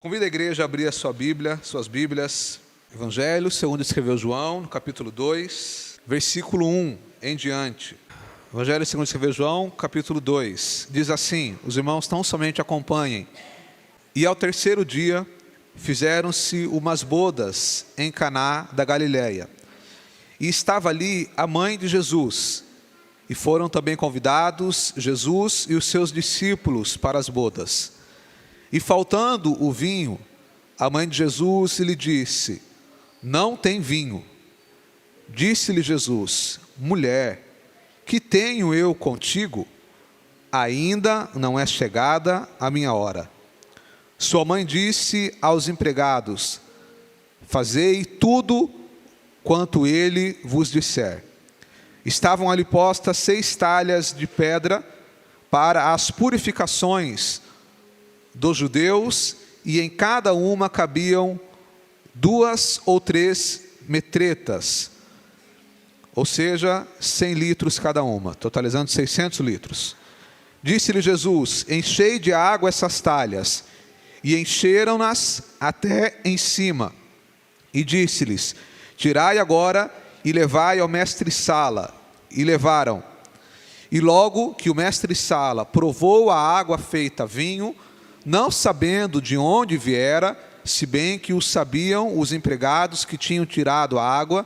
Convido a igreja a abrir a sua Bíblia, suas Bíblias, Evangelho segundo escreveu João, no capítulo 2, versículo 1 em diante. Evangelho segundo escreveu João, capítulo 2, diz assim: os irmãos tão somente acompanhem. E ao terceiro dia fizeram-se umas bodas em Caná da Galileia. E estava ali a mãe de Jesus. E foram também convidados Jesus e os seus discípulos para as bodas. E faltando o vinho, a mãe de Jesus lhe disse: não tem vinho. Disse-lhe Jesus: mulher, que tenho eu contigo? Ainda não é chegada a minha hora. Sua mãe disse aos empregados: fazei tudo quanto ele vos disser. Estavam ali postas 6 talhas de pedra para as purificações dos judeus, e em cada uma cabiam 2 ou 3 metretas, ou seja, 100 litros cada uma, totalizando 600 litros. Disse-lhe Jesus: enchei de água essas talhas. E encheram-nas até em cima. E disse-lhes: tirai agora e levai ao mestre-sala. E levaram. E logo que o mestre-sala provou a água feita vinho, não sabendo de onde viera, se bem que o sabiam os empregados que tinham tirado a água,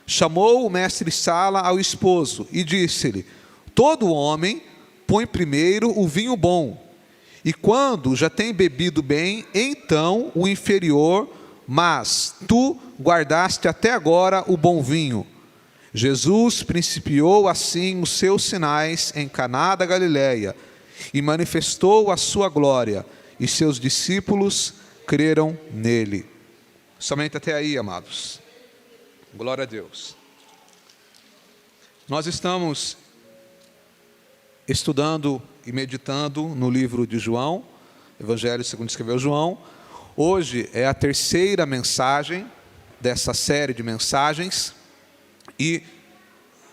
chamou o mestre-sala ao esposo e disse-lhe: todo homem põe primeiro o vinho bom, e quando já tem bebido bem, então o inferior, mas tu guardaste até agora o bom vinho. Jesus principiou assim os seus sinais em Caná da Galileia, e manifestou a sua glória, e seus discípulos creram nele. Somente até aí, amados. Glória a Deus. Nós estamos estudando e meditando no livro de João, Evangelho segundo escreveu João. Hoje é a terceira mensagem dessa série de mensagens, e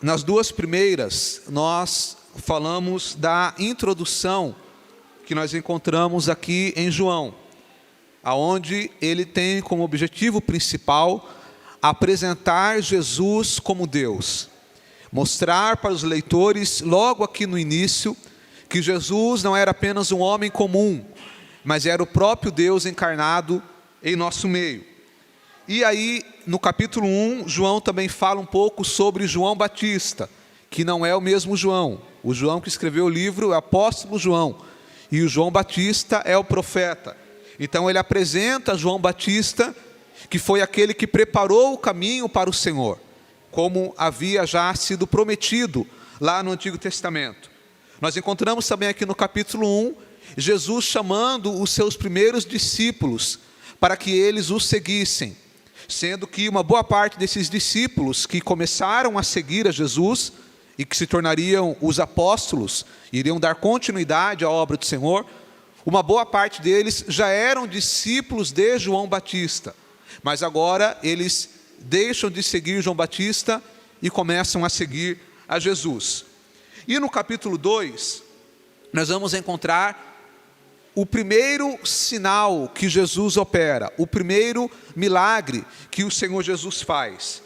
nas 2 primeiras nós falamos da introdução que nós encontramos aqui em João, aonde ele tem como objetivo principal apresentar Jesus como Deus, mostrar para os leitores logo aqui no início que Jesus não era apenas um homem comum, mas era o próprio Deus encarnado em nosso meio. E aí no capítulo 1, João também fala um pouco sobre João Batista, que não é o mesmo João. O João que escreveu o livro é o apóstolo João, e o João Batista é o profeta. Então ele apresenta João Batista, que foi aquele que preparou o caminho para o Senhor, como havia já sido prometido lá no Antigo Testamento. Nós encontramos também aqui no capítulo 1, Jesus chamando os seus primeiros discípulos para que eles o seguissem, sendo que uma boa parte desses discípulos que começaram a seguir a Jesus e que se tornariam os apóstolos, iriam dar continuidade à obra do Senhor, uma boa parte deles já eram discípulos de João Batista, mas agora eles deixam de seguir João Batista e começam a seguir a Jesus. E no capítulo 2, nós vamos encontrar o primeiro sinal que Jesus opera, o primeiro milagre que o Senhor Jesus faz.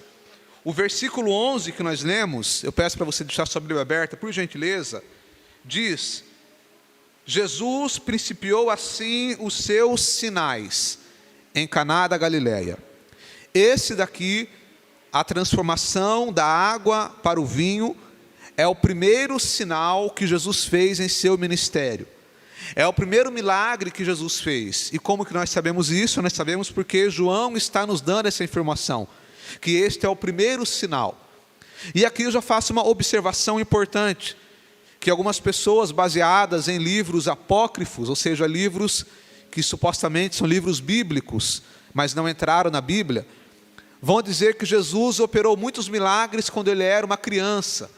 O versículo 11 que nós lemos, eu peço para você deixar sua Bíblia aberta, por gentileza, diz: Jesus principiou assim os seus sinais em Caná da Galileia. Esse daqui, a transformação da água para o vinho, é o primeiro sinal que Jesus fez em seu ministério. É o primeiro milagre que Jesus fez. E como que nós sabemos isso? Nós sabemos porque João está nos dando essa informação, que este é o primeiro sinal. E aqui eu já faço uma observação importante, que algumas pessoas baseadas em livros apócrifos, ou seja, livros que supostamente são livros bíblicos, mas não entraram na Bíblia, vão dizer que Jesus operou muitos milagres quando ele era uma criança,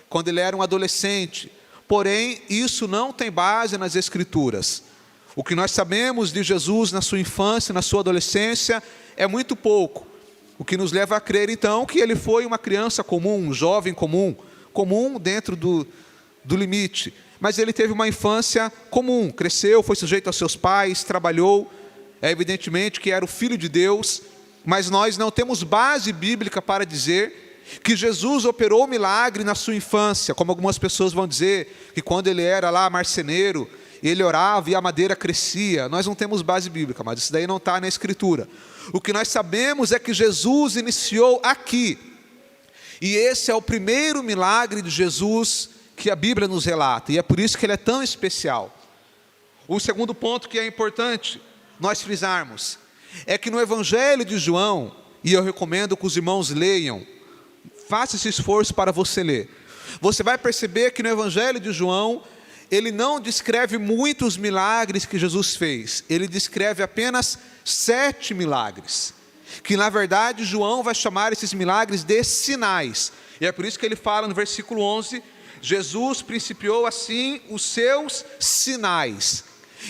quando ele era um adolescente. Porém, isso não tem base nas Escrituras. O que nós sabemos de Jesus na sua infância, na sua adolescência, é muito pouco. O que nos leva a crer, então, que ele foi uma criança comum, um jovem comum, comum dentro do limite. Mas ele teve uma infância comum, cresceu, foi sujeito aos seus pais, trabalhou, é evidentemente que era o Filho de Deus, mas nós não temos base bíblica para dizer que Jesus operou milagre na sua infância, como algumas pessoas vão dizer, que quando ele era lá marceneiro, ele orava e a madeira crescia. Nós não temos base bíblica, mas isso daí não está na Escritura. O que nós sabemos é que Jesus iniciou aqui, e esse é o primeiro milagre de Jesus que a Bíblia nos relata, e é por isso que ele é tão especial. O segundo ponto que é importante nós frisarmos, é que no Evangelho de João, e eu recomendo que os irmãos leiam, faça esse esforço para você ler, você vai perceber que no Evangelho de João, ele não descreve muitos milagres que Jesus fez, ele descreve apenas 7 milagres, que na verdade João vai chamar esses milagres de sinais, e é por isso que ele fala no versículo 11, Jesus principiou assim os seus sinais.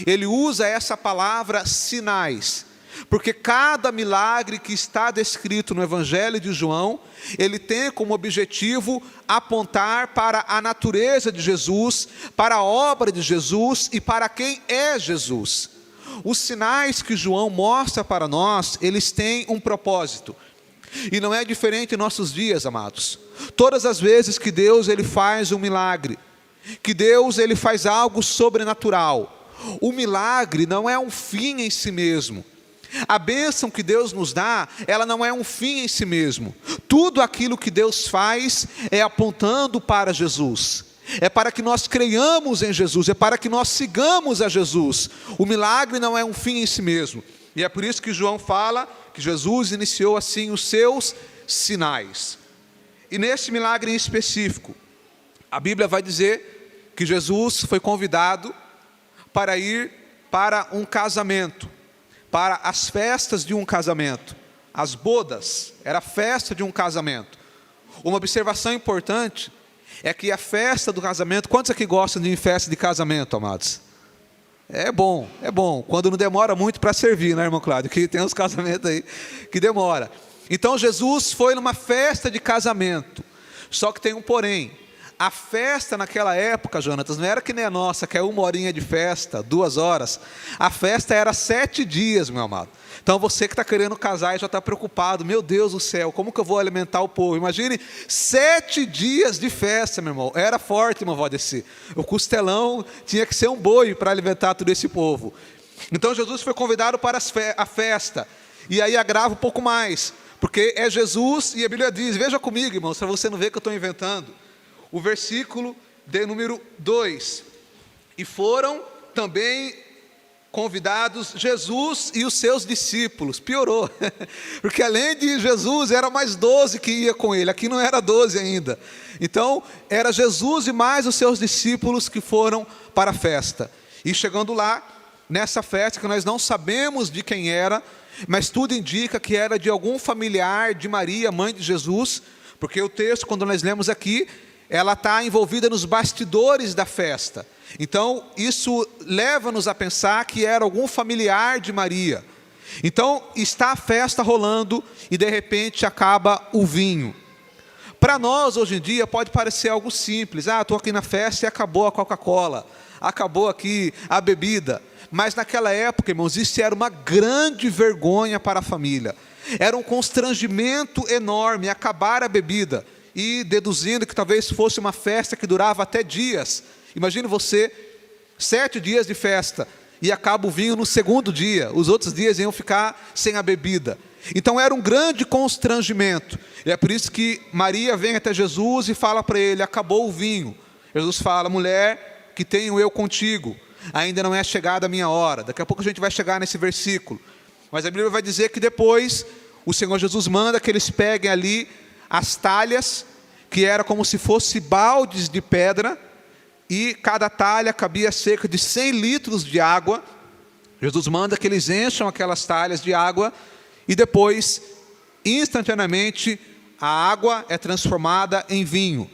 Ele usa essa palavra sinais, porque cada milagre que está descrito no Evangelho de João, ele tem como objetivo apontar para a natureza de Jesus, para a obra de Jesus e para quem é Jesus. Os sinais que João mostra para nós, eles têm um propósito, e não é diferente em nossos dias, amados. Todas as vezes que Deus ele faz um milagre, que Deus ele faz algo sobrenatural, o milagre não é um fim em si mesmo. A bênção que Deus nos dá, ela não é um fim em si mesmo. Tudo aquilo que Deus faz é apontando para Jesus. É para que nós creiamos em Jesus, é para que nós sigamos a Jesus. O milagre não é um fim em si mesmo. E é por isso que João fala que Jesus iniciou assim os seus sinais. E nesse milagre em específico, a Bíblia vai dizer que Jesus foi convidado para ir para um casamento, para as festas de um casamento, as bodas, era a festa de um casamento. Uma observação importante é que a festa do casamento, quantos aqui gostam de festa de casamento, amados? É bom, quando não demora muito para servir, né, irmão Cláudio, que tem uns casamentos aí que demora. Então Jesus foi numa festa de casamento, só que tem um porém. A festa naquela época, Jonatas, não era que nem a nossa, que é 1 horinha de festa, 2 horas. A festa era 7 dias, meu amado. Então você que está querendo casar e já está preocupado, meu Deus do céu, como que eu vou alimentar o povo? Imagine 7 dias de festa, meu irmão. Era forte, irmão Valdeci. O costelão tinha que ser um boi para alimentar todo esse povo. Então Jesus foi convidado para a festa. E aí agrava um pouco mais, porque é Jesus e a Bíblia diz, veja comigo, irmãos, para você não ver que eu estou inventando. O versículo de número 2, e foram também convidados Jesus e os seus discípulos. Piorou, porque além de Jesus, era mais 12 que ia com ele, aqui não era 12 ainda. Então, era Jesus e mais os seus discípulos que foram para a festa. E chegando lá, nessa festa que nós não sabemos de quem era, mas tudo indica que era de algum familiar de Maria, mãe de Jesus, porque o texto, quando nós lemos aqui, ela está envolvida nos bastidores da festa. Então, isso leva-nos a pensar que era algum familiar de Maria. Então, está a festa rolando e de repente acaba o vinho. Para nós, hoje em dia, pode parecer algo simples. Estou aqui na festa e acabou a Coca-Cola. Acabou aqui a bebida. Mas naquela época, irmãos, isso era uma grande vergonha para a família. Era um constrangimento enorme acabar a bebida. E deduzindo que talvez fosse uma festa que durava até dias. Imagine você, 7 dias de festa, e acaba o vinho no segundo dia. Os outros dias iam ficar sem a bebida. Então era um grande constrangimento. E é por isso que Maria vem até Jesus e fala para ele, acabou o vinho. Jesus fala, mulher, que tenho eu contigo, ainda não é chegada a minha hora. Daqui a pouco a gente vai chegar nesse versículo. Mas a Bíblia vai dizer que depois, o Senhor Jesus manda que eles peguem ali as talhas, que era como se fosse baldes de pedra, e cada talha cabia cerca de 100 litros de água. Jesus manda que eles encham aquelas talhas de água, e depois, instantaneamente, a água é transformada em vinho,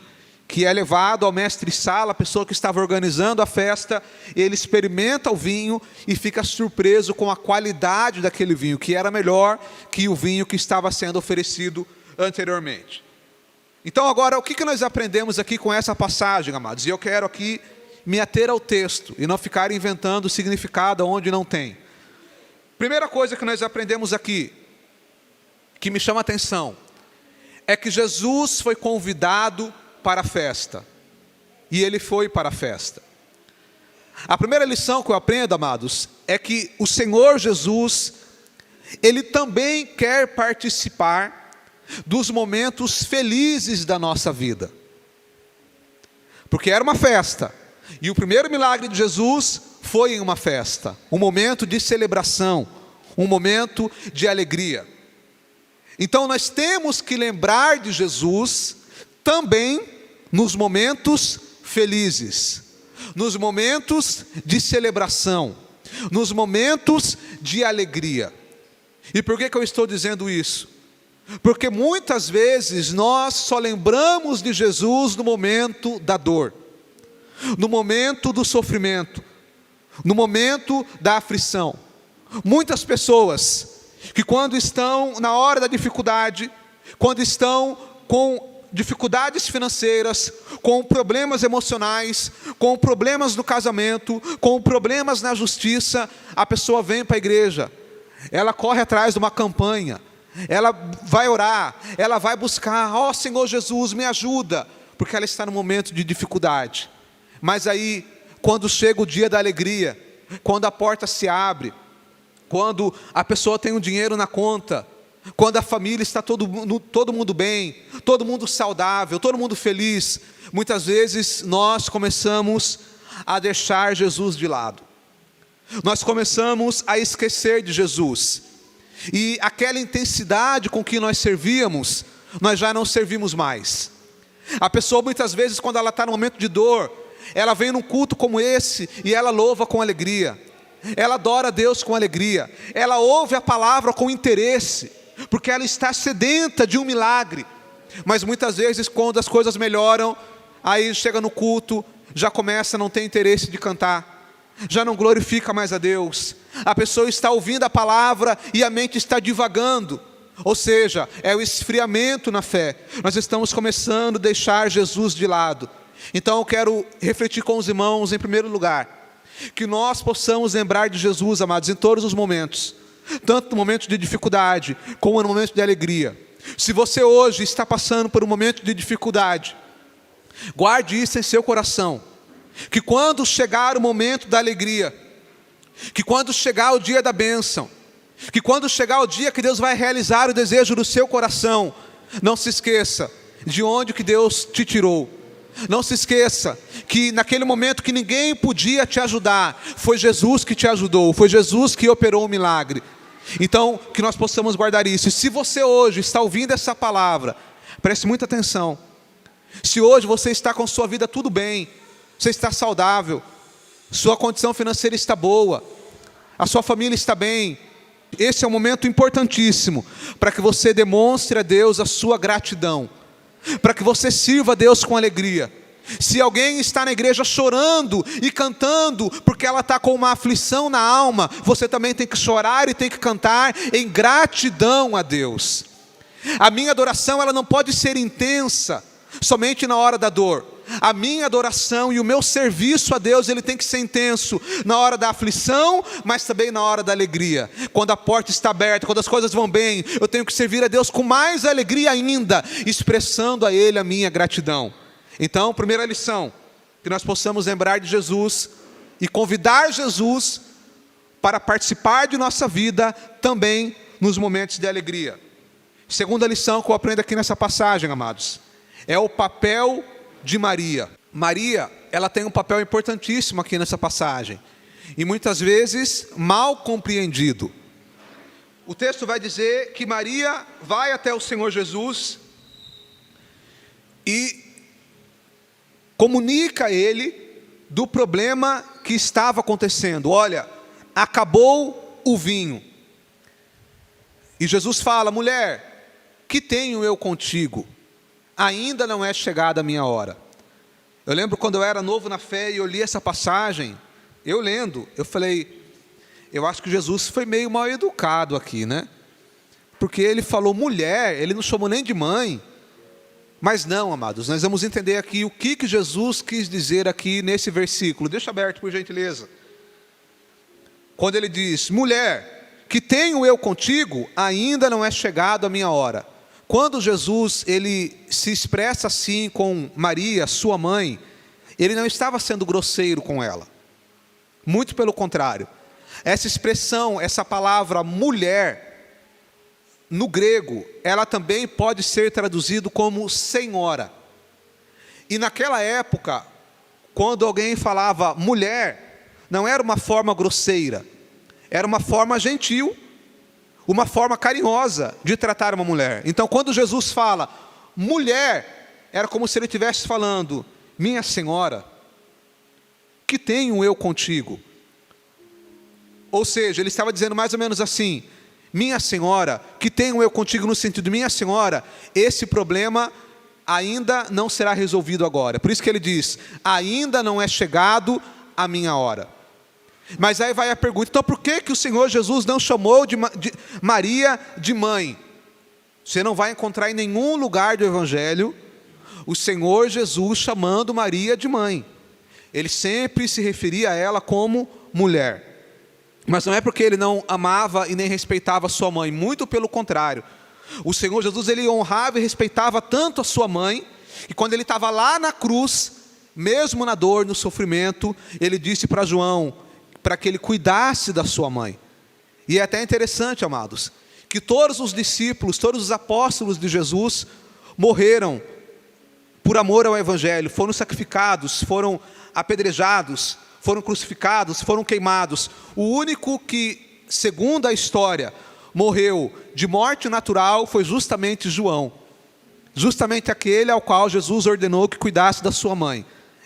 que é levado ao mestre-sala, a pessoa que estava organizando a festa, ele experimenta o vinho e fica surpreso com a qualidade daquele vinho, que era melhor que o vinho que estava sendo oferecido anteriormente. Então agora, o que nós aprendemos aqui com essa passagem, amados? E eu quero aqui me ater ao texto, e não ficar inventando significado onde não tem. Primeira coisa que nós aprendemos aqui, que me chama a atenção, é que Jesus foi convidado para a festa. E ele foi para a festa. A primeira lição que eu aprendo, amados, é que o Senhor Jesus, Ele também quer participar dos momentos felizes da nossa vida. Porque era uma festa. E o primeiro milagre de Jesus foi em uma festa. Um momento de celebração. Um momento de alegria. Então nós temos que lembrar de Jesus também nos momentos felizes. Nos momentos de celebração. Nos momentos de alegria. E por que eu estou dizendo isso? Porque muitas vezes nós só lembramos de Jesus no momento da dor, no momento do sofrimento, no momento da aflição. Muitas pessoas que quando estão na hora da dificuldade, quando estão com dificuldades financeiras, com problemas emocionais, com problemas no casamento, com problemas na justiça, a pessoa vem para a igreja, ela corre atrás de uma campanha, ela vai orar, ela vai buscar, ó Senhor Jesus, me ajuda, porque ela está no momento de dificuldade. Mas aí, quando chega o dia da alegria, quando a porta se abre, quando a pessoa tem um dinheiro na conta, quando a família está todo mundo bem, todo mundo saudável, todo mundo feliz, muitas vezes nós começamos a deixar Jesus de lado. Nós começamos a esquecer de Jesus. E aquela intensidade com que nós servíamos, nós já não servimos mais. A pessoa muitas vezes, quando ela está no momento de dor, ela vem num culto como esse e ela louva com alegria. Ela adora a Deus com alegria. Ela ouve a palavra com interesse, porque ela está sedenta de um milagre. Mas muitas vezes, quando as coisas melhoram, aí chega no culto, já começa a não ter interesse de cantar, já não glorifica mais a Deus. A pessoa está ouvindo a palavra e a mente está divagando. Ou seja, é o esfriamento na fé. Nós estamos começando a deixar Jesus de lado. Então eu quero refletir com os irmãos, em primeiro lugar, que nós possamos lembrar de Jesus, amados, em todos os momentos, tanto no momento de dificuldade, como no momento de alegria. Se você hoje está passando por um momento de dificuldade, guarde isso em seu coração, que quando chegar o momento da alegria, que quando chegar o dia da bênção, que quando chegar o dia que Deus vai realizar o desejo do seu coração, não se esqueça de onde que Deus te tirou. Não se esqueça que naquele momento que ninguém podia te ajudar, foi Jesus que te ajudou, foi Jesus que operou o milagre. Então, que nós possamos guardar isso. E se você hoje está ouvindo essa palavra, preste muita atenção. Se hoje você está com sua vida tudo bem, você está saudável, sua condição financeira está boa, a sua família está bem, esse é um momento importantíssimo para que você demonstre a Deus a sua gratidão, para que você sirva a Deus com alegria. Se alguém está na igreja chorando e cantando porque ela está com uma aflição na alma, você também tem que chorar e tem que cantar em gratidão a Deus. A minha adoração, ela não pode ser intensa somente na hora da dor. A minha adoração e o meu serviço a Deus, ele tem que ser intenso na hora da aflição, mas também na hora da alegria. Quando a porta está aberta, quando as coisas vão bem, eu tenho que servir a Deus com mais alegria ainda, expressando a Ele a minha gratidão. Então, primeira lição, que nós possamos lembrar de Jesus e convidar Jesus para participar de nossa vida também nos momentos de alegria. Segunda lição que eu aprendo aqui nessa passagem, amados, é o papel de Maria. Maria, ela tem um papel importantíssimo aqui nessa passagem, e muitas vezes mal compreendido. O texto vai dizer que Maria vai até o Senhor Jesus e comunica a Ele do problema que estava acontecendo. Olha, acabou o vinho. E Jesus fala: mulher, que tenho eu contigo? Ainda não é chegada a minha hora. Eu lembro quando eu era novo na fé e eu li essa passagem, eu lendo, eu falei, eu acho que Jesus foi meio mal educado aqui, né? Porque ele falou mulher, ele não chamou nem de mãe. Mas não, amados, nós vamos entender aqui o que Jesus quis dizer aqui nesse versículo. Deixa aberto, por gentileza. Quando ele diz, mulher, que tenho eu contigo, ainda não é chegado a minha hora. Quando Jesus ele se expressa assim com Maria, sua mãe, ele não estava sendo grosseiro com ela. Muito pelo contrário. Essa expressão, essa palavra mulher, no grego, ela também pode ser traduzido como senhora. E naquela época, quando alguém falava mulher, não era uma forma grosseira, era uma forma gentil, uma forma carinhosa de tratar uma mulher. Então, quando Jesus fala mulher, era como se ele estivesse falando: minha senhora, que tenho eu contigo? Ou seja, ele estava dizendo mais ou menos assim: minha senhora, que tenho eu contigo, no sentido de minha senhora, esse problema ainda não será resolvido agora. Por isso que ele diz: ainda não é chegado a minha hora. Mas aí vai a pergunta: então por que o Senhor Jesus não chamou de Maria de mãe? Você não vai encontrar em nenhum lugar do Evangelho o Senhor Jesus chamando Maria de mãe. Ele sempre se referia a ela como mulher. Mas não é porque ele não amava e nem respeitava sua mãe, muito pelo contrário. O Senhor Jesus, ele honrava e respeitava tanto a sua mãe, que quando ele estava lá na cruz, mesmo na dor, no sofrimento, ele disse para João, para que ele cuidasse da sua mãe. E é até interessante, amados, que todos os discípulos, todos os apóstolos de Jesus, morreram por amor ao Evangelho, foram sacrificados, foram apedrejados, foram crucificados, foram queimados. O único que, segundo a história, morreu de morte natural foi justamente João. Justamente aquele ao qual Jesus ordenou que cuidasse da sua mãe.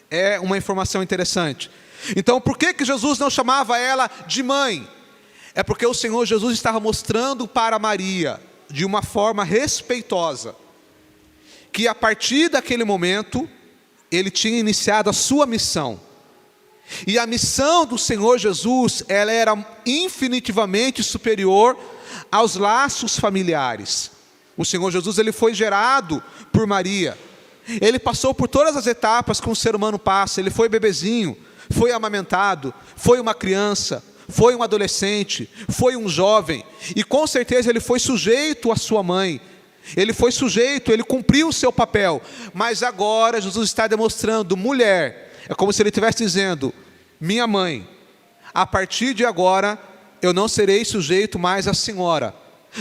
É uma informação interessante. Então, por que Jesus não chamava ela de mãe? É porque o Senhor Jesus estava mostrando para Maria, de uma forma respeitosa, que a partir daquele momento, ele tinha iniciado a sua missão. E a missão do Senhor Jesus, ela era infinitivamente superior aos laços familiares. O Senhor Jesus, ele foi gerado por Maria. Ele passou por todas as etapas que um ser humano passa. Ele foi bebezinho, foi amamentado, foi uma criança, foi um adolescente, foi um jovem. E com certeza ele foi sujeito à sua mãe. Ele foi sujeito, ele cumpriu o seu papel. Mas agora Jesus está demonstrando: mulher, é como se ele estivesse dizendo: minha mãe, a partir de agora, eu não serei sujeito mais à senhora,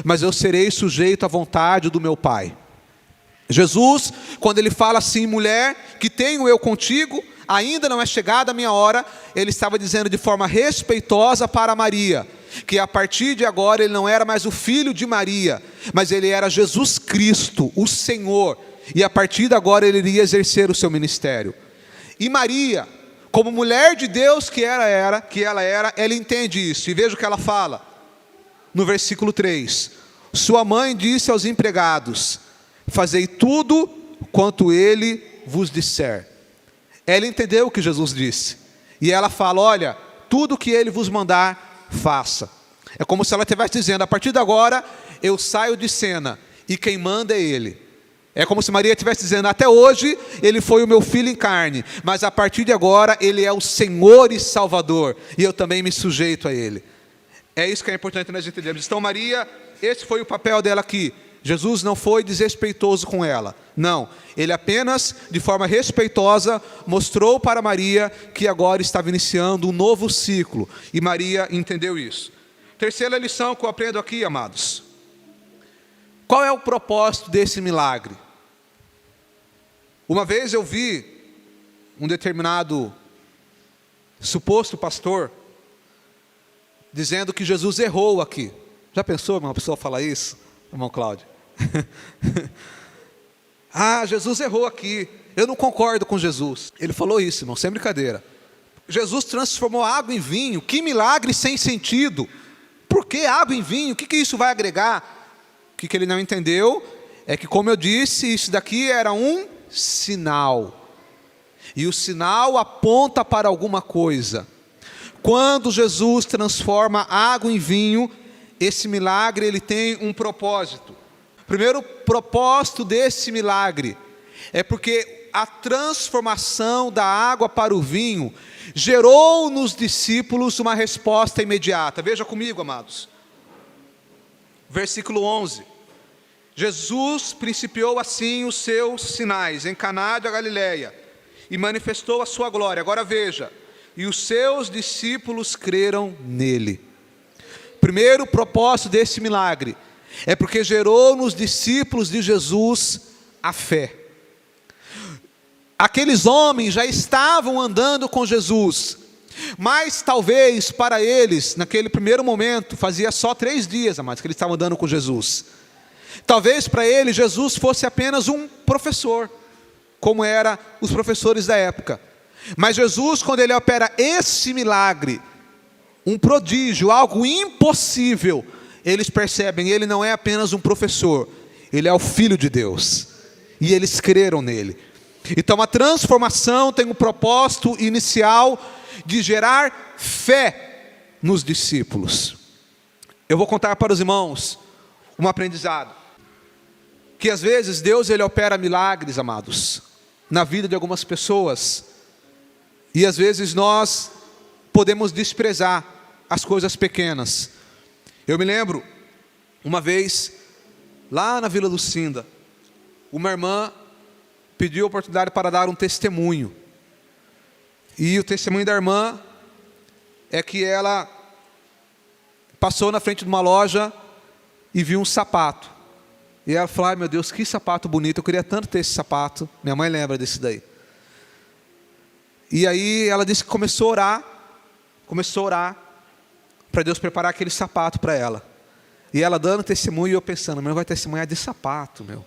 mas eu serei sujeito à vontade do meu Pai. Jesus, quando ele fala assim: mulher, que tenho eu contigo, ainda não é chegada a minha hora, ele estava dizendo de forma respeitosa para Maria, que a partir de agora ele não era mais o filho de Maria, mas ele era Jesus Cristo, o Senhor, e a partir de agora ele iria exercer o seu ministério. E Maria, como mulher de Deus que ela era, ela entende isso, e veja o que ela fala, no versículo 3, sua mãe disse aos empregados: fazei tudo quanto ele vos disser. Ela entendeu o que Jesus disse, e ela fala: olha, tudo que ele vos mandar, faça. É como se ela estivesse dizendo: a partir de agora, eu saio de cena, e quem manda é ele. É como se Maria estivesse dizendo: até hoje, ele foi o meu filho em carne, mas a partir de agora, ele é o Senhor e Salvador, e eu também me sujeito a ele. É isso que é importante nós entendermos. Então Maria, esse foi o papel dela aqui. Jesus não foi desrespeitoso com ela, não. Ele apenas, de forma respeitosa, mostrou para Maria que agora estava iniciando um novo ciclo. E Maria entendeu isso. Terceira lição que eu aprendo aqui, amados. Qual é o propósito desse milagre? Uma vez eu vi um determinado suposto pastor dizendo que Jesus errou aqui. Já pensou uma pessoa falar isso, irmão Cláudio? Jesus errou aqui, eu não concordo com Jesus. Ele falou isso, irmão, sem brincadeira. Jesus transformou água em vinho, que milagre sem sentido. Por que água em vinho? O que isso vai agregar? O que ele não entendeu é que, como eu disse, isso daqui era um sinal. E o sinal aponta para alguma coisa. Quando Jesus transforma água em vinho, esse milagre ele tem um propósito. O primeiro propósito desse milagre é porque a transformação da água para o vinho gerou nos discípulos uma resposta imediata. Veja comigo, amados. versículo 11. Jesus principiou assim os seus sinais em Caná da Galileia e manifestou a sua glória. Agora veja, e os seus discípulos creram nele. Primeiro propósito desse milagre é porque gerou nos discípulos de Jesus a fé. Aqueles homens já estavam andando com Jesus, mas talvez para eles, naquele primeiro momento, fazia só 3 dias, amados, que eles estavam andando com Jesus. Talvez para eles Jesus fosse apenas um professor, como eram os professores da época. Mas Jesus, quando ele opera esse milagre, um prodígio, algo impossível, eles percebem, ele não é apenas um professor, ele é o Filho de Deus, e eles creram nele. Então a transformação tem um propósito inicial de gerar fé nos discípulos. Eu vou contar para os irmãos um aprendizado, que às vezes Deus ele opera milagres, amados, na vida de algumas pessoas, e às vezes nós podemos desprezar as coisas pequenas. Eu me lembro, uma vez, lá na Vila Lucinda, uma irmã pediu a oportunidade para dar um testemunho. E o testemunho da irmã é que ela passou na frente de uma loja e viu um sapato. E ela falou, ai meu Deus, que sapato bonito, eu queria tanto ter esse sapato. Minha mãe lembra desse daí. E aí ela disse que começou a orar para Deus preparar aquele sapato para ela. E ela dando testemunho e eu pensando, meu, vai testemunhar de sapato, meu.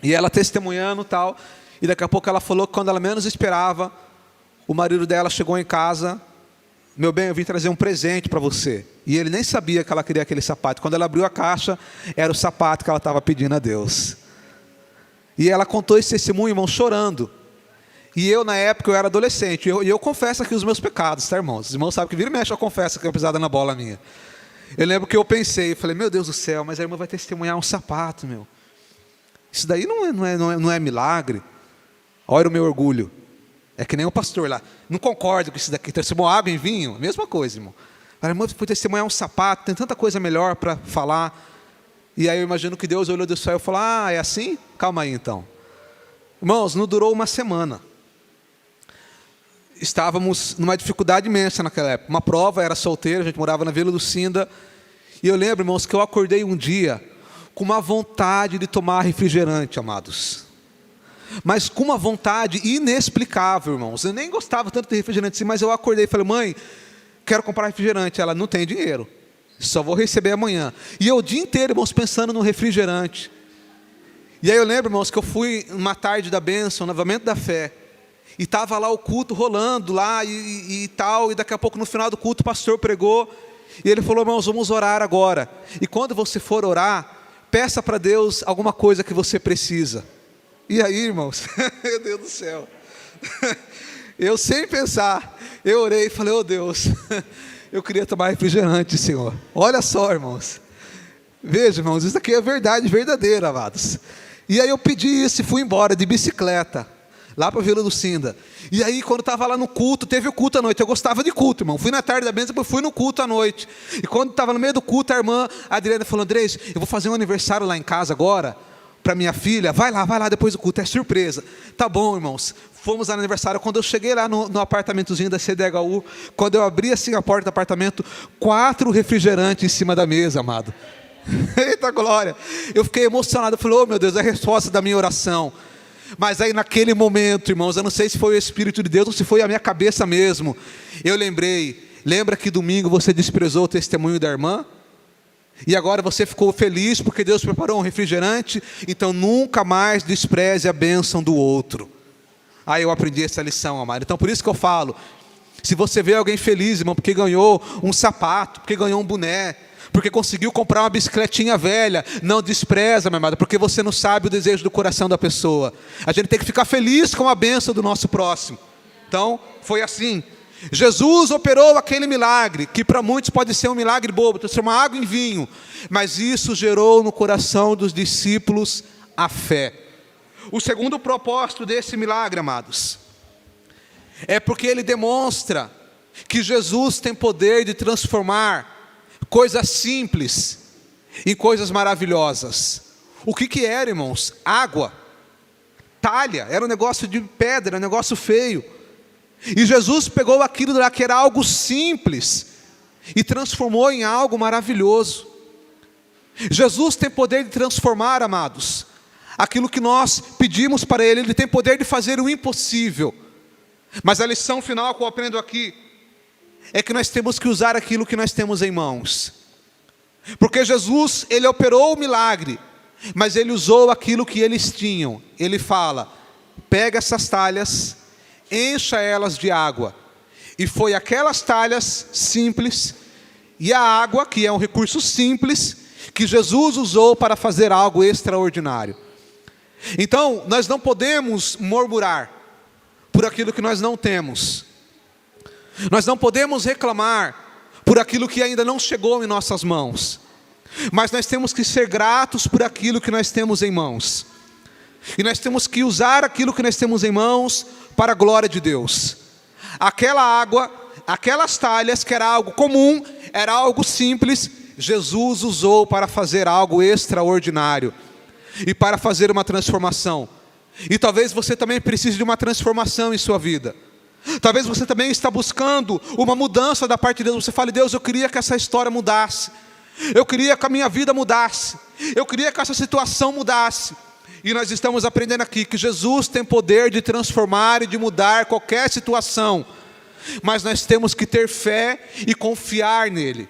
E ela testemunhando e tal, e daqui a pouco ela falou que quando ela menos esperava, o marido dela chegou em casa, meu bem, eu vim trazer um presente para você. E ele nem sabia que ela queria aquele sapato. Quando ela abriu a caixa, era o sapato que ela estava pedindo a Deus. E ela contou esse testemunho, irmão, chorando. E eu, na época, eu era adolescente, e eu confesso aqui os meus pecados, tá, irmãos? Os irmãos sabem que vira e mexe, eu confesso que eu pisada na bola minha. Eu lembro que eu pensei, eu falei, meu Deus do céu, mas a irmã vai testemunhar um sapato, meu. Isso daí não é milagre. Olha o meu orgulho. É que nem o pastor lá. Não concordo com isso daqui. Testemunhar água em vinho, mesma coisa, irmão. A irmã foi testemunhar um sapato, tem tanta coisa melhor para falar. E aí eu imagino que Deus olhou do céu e falou, ah, é assim? Calma aí então. Irmãos, não durou uma semana. Estávamos numa dificuldade imensa naquela época. Uma prova, era solteiro, a gente morava na Vila Lucinda. E eu lembro, irmãos, que eu acordei um dia com uma vontade de tomar refrigerante, amados. Mas com uma vontade inexplicável, irmãos. Eu nem gostava tanto de refrigerante assim, mas eu acordei e falei, mãe, quero comprar refrigerante. Ela, não tem dinheiro, só vou receber amanhã. E eu o dia inteiro, irmãos, pensando no refrigerante. E aí eu lembro, irmãos, que eu fui numa tarde da bênção, no avivamento da fé. E estava lá o culto rolando lá e tal. E daqui a pouco no final do culto o pastor pregou. E ele falou, irmãos, vamos orar agora. E quando você for orar, peça para Deus alguma coisa que você precisa. E aí, irmãos, meu Deus do céu. Eu sem pensar, eu orei e falei, oh Deus, eu queria tomar refrigerante, Senhor. Olha só, irmãos. Veja, irmãos, isso aqui é verdade verdadeira, amados. E aí eu pedi isso e fui embora de bicicleta, lá para a Vila Lucinda. E aí quando estava lá no culto, teve o culto à noite. Eu gostava de culto, irmão. Fui na tarde da bênção, depois fui no culto à noite. E quando estava no meio do culto, a irmã Adriana falou, Andrés, eu vou fazer um aniversário lá em casa agora, para minha filha, vai lá depois do culto, é surpresa. Tá bom, irmãos, fomos lá no aniversário. Quando eu cheguei lá no apartamentozinho da CDHU, quando eu abri assim a porta do apartamento, 4 refrigerantes em cima da mesa, amado. Eita glória, eu fiquei emocionado, eu falei, oh meu Deus, é a resposta da minha oração. Mas aí naquele momento, irmãos, eu não sei se foi o Espírito de Deus ou se foi a minha cabeça mesmo, eu lembrei, lembra que domingo você desprezou o testemunho da irmã? E agora você ficou feliz porque Deus preparou um refrigerante? Então nunca mais despreze a bênção do outro. Aí eu aprendi essa lição, amado. Então por isso que eu falo, se você vê alguém feliz, irmão, porque ganhou um sapato, porque ganhou um boné, porque conseguiu comprar uma bicicletinha velha, não despreza, meu amado, porque você não sabe o desejo do coração da pessoa. A gente tem que ficar feliz com a bênção do nosso próximo. Então foi assim. Jesus operou aquele milagre, que para muitos pode ser um milagre bobo, transformar água em vinho, mas isso gerou no coração dos discípulos a fé. O segundo propósito desse milagre, amados, é porque ele demonstra que Jesus tem poder de transformar coisas simples em coisas maravilhosas. O que era, irmãos? Água, talha, era um negócio de pedra, um negócio feio. E Jesus pegou aquilo lá que era algo simples e transformou em algo maravilhoso. Jesus tem poder de transformar, amados, aquilo que nós pedimos para Ele. Ele tem poder de fazer o impossível. Mas a lição final que eu aprendo aqui é que nós temos que usar aquilo que nós temos em mãos. Porque Jesus, Ele operou o milagre, mas Ele usou aquilo que eles tinham. Ele fala: pega essas talhas, encha elas de água. E foi aquelas talhas simples e a água, que é um recurso simples, que Jesus usou para fazer algo extraordinário. Então, nós não podemos murmurar por aquilo que nós não temos. Nós não podemos reclamar por aquilo que ainda não chegou em nossas mãos. Mas nós temos que ser gratos por aquilo que nós temos em mãos. E nós temos que usar aquilo que nós temos em mãos para a glória de Deus. Aquela água, aquelas talhas, que era algo comum, era algo simples, Jesus usou para fazer algo extraordinário e para fazer uma transformação. E talvez você também precise de uma transformação em sua vida. Talvez você também está buscando uma mudança da parte de Deus. Você fale: Deus, eu queria que essa história mudasse. Eu queria que a minha vida mudasse. Eu queria que essa situação mudasse. E nós estamos aprendendo aqui que Jesus tem poder de transformar e de mudar qualquer situação. Mas nós temos que ter fé e confiar nele.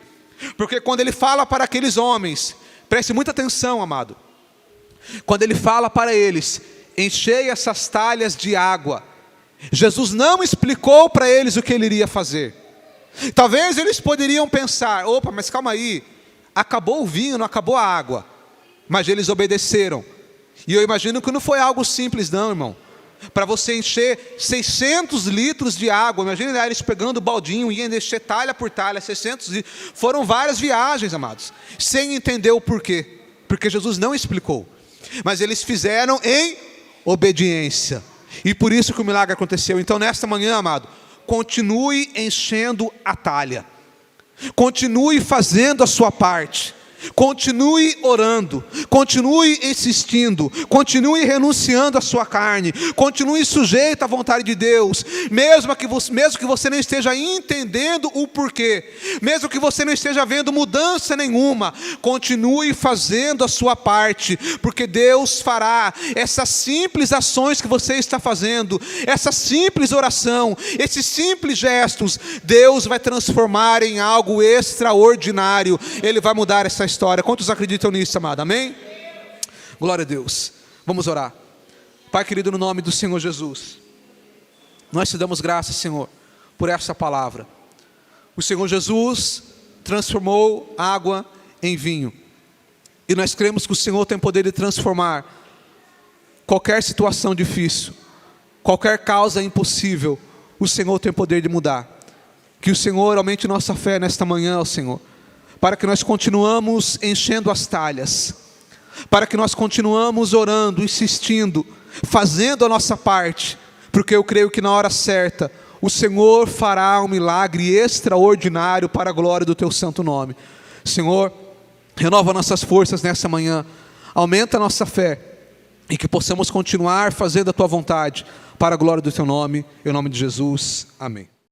Porque quando ele fala para aqueles homens, preste muita atenção, amado. Quando ele fala para eles: enchei essas talhas de água, Jesus não explicou para eles o que ele iria fazer. Talvez eles poderiam pensar: opa, mas calma aí, acabou o vinho, não acabou a água. Mas eles obedeceram. E eu imagino que não foi algo simples não, irmão. Para você encher 600 litros de água, imagina eles pegando o baldinho, iam encher talha por talha, 600 litros. Foram várias viagens, amados, sem entender o porquê. Porque Jesus não explicou. Mas eles fizeram em obediência. E por isso que o milagre aconteceu. Então nesta manhã, amado, continue enchendo a talha. Continue fazendo a sua parte. Continue orando, continue insistindo, continue renunciando à sua carne, continue sujeito à vontade de Deus, mesmo que você não esteja entendendo o porquê, mesmo que você não esteja vendo mudança nenhuma, continue fazendo a sua parte, porque Deus fará essas simples ações que você está fazendo, essa simples oração, esses simples gestos, Deus vai transformar em algo extraordinário. Ele vai mudar essa história. Quantos acreditam nisso, amado? Amém? Glória a Deus. Vamos orar. Pai querido, no nome do Senhor Jesus, nós te damos graças, Senhor, por essa palavra. O Senhor Jesus transformou água em vinho. E nós cremos que o Senhor tem poder de transformar qualquer situação difícil, qualquer causa impossível. O Senhor tem poder de mudar. Que o Senhor aumente nossa fé nesta manhã, ó Senhor, para que nós continuamos enchendo as talhas, para que nós continuamos orando, insistindo, fazendo a nossa parte, porque eu creio que na hora certa, o Senhor fará um milagre extraordinário para a glória do Teu santo nome. Senhor, renova nossas forças nessa manhã, aumenta a nossa fé, e que possamos continuar fazendo a Tua vontade, para a glória do Teu nome, em nome de Jesus, amém.